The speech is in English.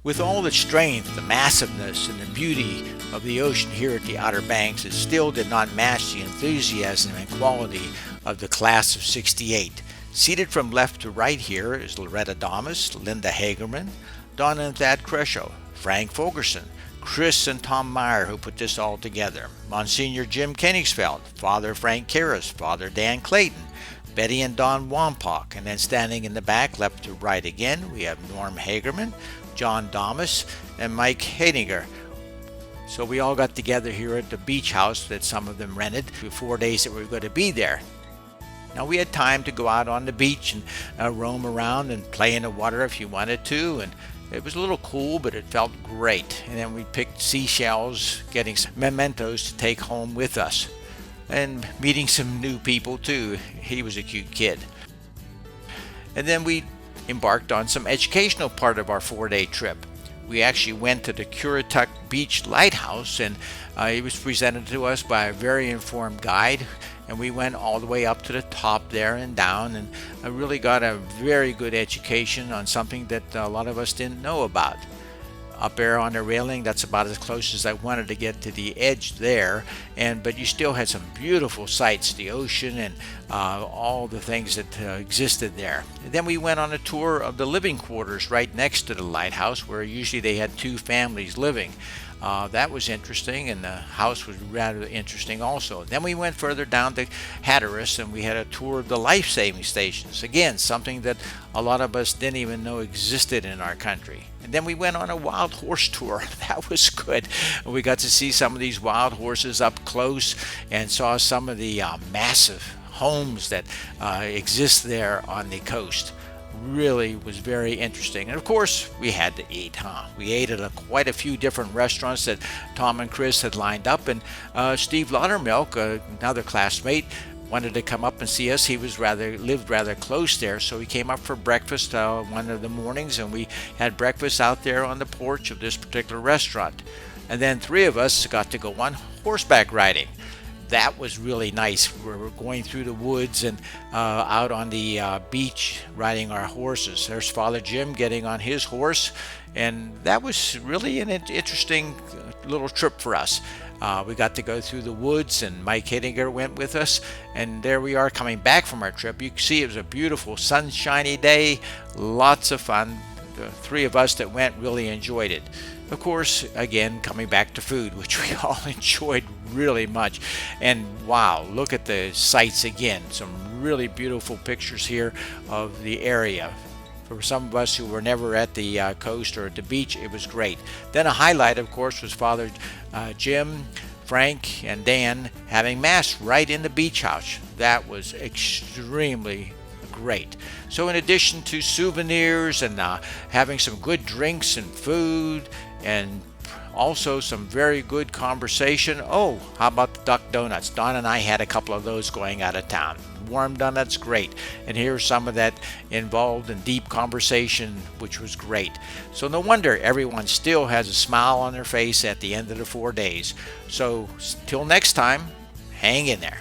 With all its strength, the massiveness, and the beauty of the ocean here at the Outer Banks, it still did not match the enthusiasm and quality of the class of '68. Seated from left to right here is Loretta Damas, Linda Hagerman, Donna and Thad Cresho, Frank Fogerson, Chris and Tom Meyer, who put this all together, Monsignor Jim Koenigsfeld, Father Frank Karras, Father Dan Clayton, Betty and Don Wampock, and then standing in the back, left to right again, we have Norm Hagerman, John Damas, and Mike Hedinger. So we all got together here at the beach house that some of them rented for 4 days that we were going to be there. Now we had time to go out on the beach and roam around and play in the water if you wanted to, and it was a little cool, but it felt great. And then we picked seashells, getting some mementos to take home with us, and meeting some new people too. He was a cute kid. And then we embarked on some educational part of our 4-day trip. We actually went to the Currituck Beach Lighthouse, and it was presented to us by a very informed guide, and we went all the way up to the top there and down, and I really got a very good education on something that a lot of us didn't know about. Up there on the railing, that's about as close as I wanted to get to the edge there, but you still had some beautiful sights, the ocean and all the things that existed there. And then we went on a tour of the living quarters right next to the lighthouse, where usually they had 2 families living. That was interesting, and the house was rather interesting also. Then we went further down to Hatteras, and we had a tour of the life-saving stations. Again, something that a lot of us didn't even know existed in our country. And then we went on a wild horse tour. That was good. We got to see some of these wild horses up close and saw some of the massive homes that exist there on the coast. Really was very interesting. And of course, we had to eat, We ate at quite a few different restaurants that Tom and Chris had lined up, and Steve Laudermilk, another classmate, wanted to come up and see us. He lived rather close there, so he came up for breakfast one of the mornings, and we had breakfast out there on the porch of this particular restaurant. And then 3 of us got to go on horseback riding. That was really nice. We were going through the woods and out on the beach riding our horses. There's Father Jim getting on his horse, and that was really an interesting little trip for us. We got to go through the woods, and Mike Hedinger went with us, and there we are coming back from our trip. You can see it was a beautiful sunshiny day, lots of fun. The 3 of us that went really enjoyed it. Of course, again, coming back to food, which we all enjoyed really much. And wow, look at the sights again. Some really beautiful pictures here of the area. For some of us who were never at the coast or at the beach, it was great. Then a highlight, of course, was Father Jim, Frank, and Dan having Mass right in the beach house. That was extremely great. So in addition to souvenirs and having some good drinks and food, and also some very good conversation. Oh, how about the duck donuts? Don and I had a couple of those going out of town. Warm donuts, great. And here's some of that involved in deep conversation, which was great. So no wonder everyone still has a smile on their face at the end of the 4 days. So till next time, hang in there.